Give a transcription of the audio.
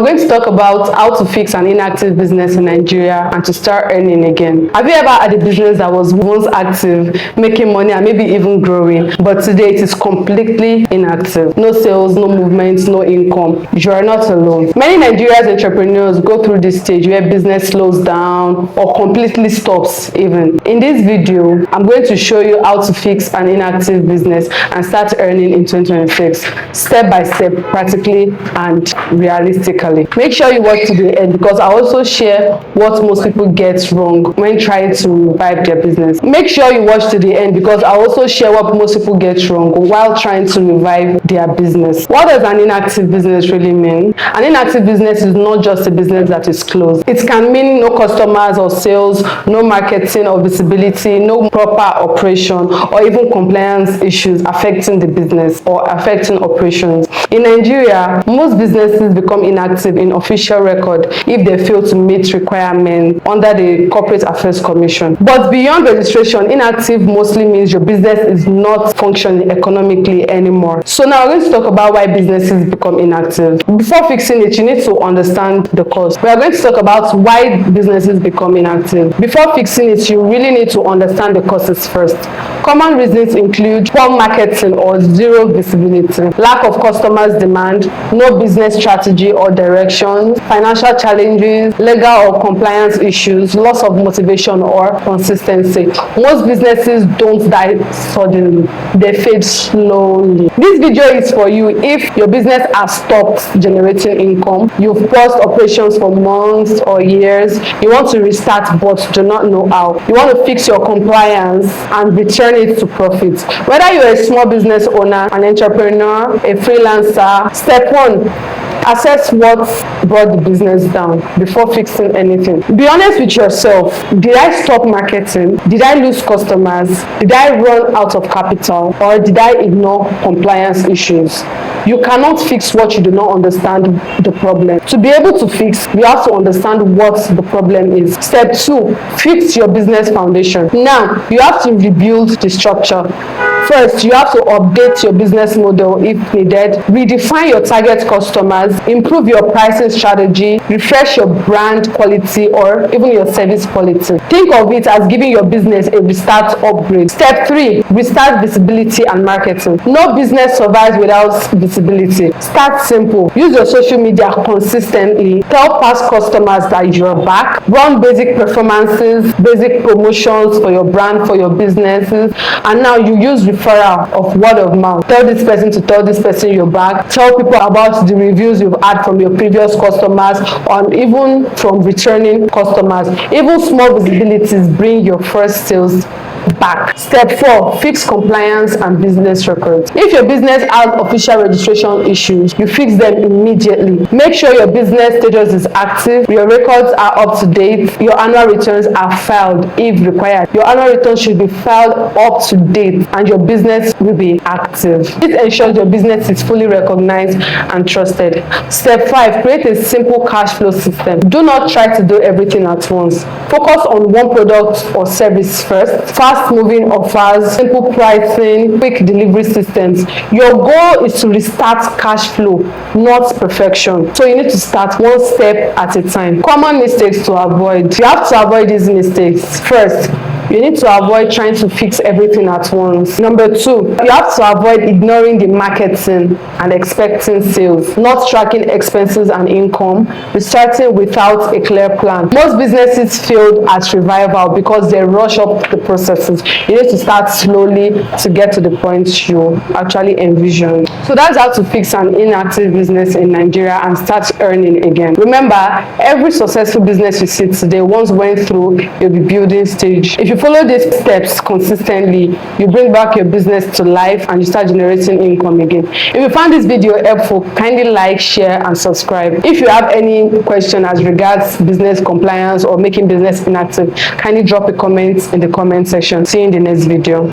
going to talk about how to fix an inactive business in Nigeria and to start earning again. Have you ever had a business that was once active, making money and maybe even growing, but today it is completely inactive? No sales, no movement, no income. You are not alone. Many Nigerian entrepreneurs go through this stage where business slows down or completely stops even. In this video, I'm going to show you how to fix an inactive business and start earning in 2026, step by step, practically and realistically. Make sure you watch to the end because I also share what most people get wrong when trying to revive their business. Make sure you watch to the end because I also share what most people get wrong while trying to revive their business. What does an inactive business really mean? An inactive business is not just a business that is closed. It can mean no customers or sales, no marketing or visibility, no proper operation, or even compliance issues affecting the business or affecting operations. In Nigeria, most businesses become inactive in official record if they fail to meet requirements under the Corporate Affairs Commission. But beyond registration, inactive mostly means your business is not functioning economically anymore. So now we're going to talk about why businesses become inactive. Before fixing it, you need to understand the cause. We are going to talk about why businesses become inactive. Before fixing it, you really need to understand the causes first. Common reasons include poor marketing or zero visibility, lack of customers' demand, no business strategy or direction, financial challenges, legal or compliance issues, loss of motivation or consistency. Most businesses don't die suddenly, they fade slowly. This video is for you if your business has stopped generating income, you've paused operations for months or years, you want to restart but do not know how. You want to fix your compliance and return it to profit. Whether you're a small business owner, an entrepreneur, a freelancer, step one, assess what brought the business down before fixing anything. Be honest with yourself. Did I stop marketing? Did I lose customers? Did I run out of capital? Or did I ignore compliance issues? You cannot fix what you do not understand the problem. To be able to fix, you have to understand what the problem is. Step two, fix your business foundation. Now, you have to rebuild the structure. First, you have to update your business model if needed, redefine your target customers, improve your pricing strategy, refresh your brand quality or even your service quality. Think of it as giving your business a restart upgrade. Step three, restart visibility and marketing. No business survives without visibility. Start simple. Use your social media consistently. Tell past customers that you're back. Run basic performances, basic promotions for your brand, for your businesses. And now you use referral of word of mouth. Tell this person to tell this person you're back. Tell people about the reviews you've had from your previous customers or even from returning customers. Even small visibilities bring your first sales back. Step four, fix compliance and business records. If your business has official registration issues, you fix them immediately. Make sure your business status is active, your records are up to date, your annual returns are filed if required. Your annual returns should be filed up to date and your business will be active. This ensures your business is fully recognized and trusted. Step five, create a simple cash flow system. Do not try to do everything at once. Focus on one product or service first. Fast-moving offers, simple pricing, quick delivery systems. Your goal is to restart cash flow, not perfection. So you need to start one step at a time. Common mistakes to avoid. You have to avoid these mistakes. First, you need to avoid trying to fix everything at once. Number two, you have to avoid ignoring the marketing and expecting sales, not tracking expenses and income, restarting without a clear plan. Most businesses failed at revival because they rush up the processes. You need to start slowly to get to the point you actually envision. So that's how to fix an inactive business in Nigeria and start earning again. Remember, every successful business you see today once went through a rebuilding stage. If you follow these steps consistently, you bring back your business to life and you start generating income again. If you found this video helpful, kindly like, share and subscribe. If you have any question as regards business compliance or making business inactive, kindly drop a comment in the comment section. See you in the next video.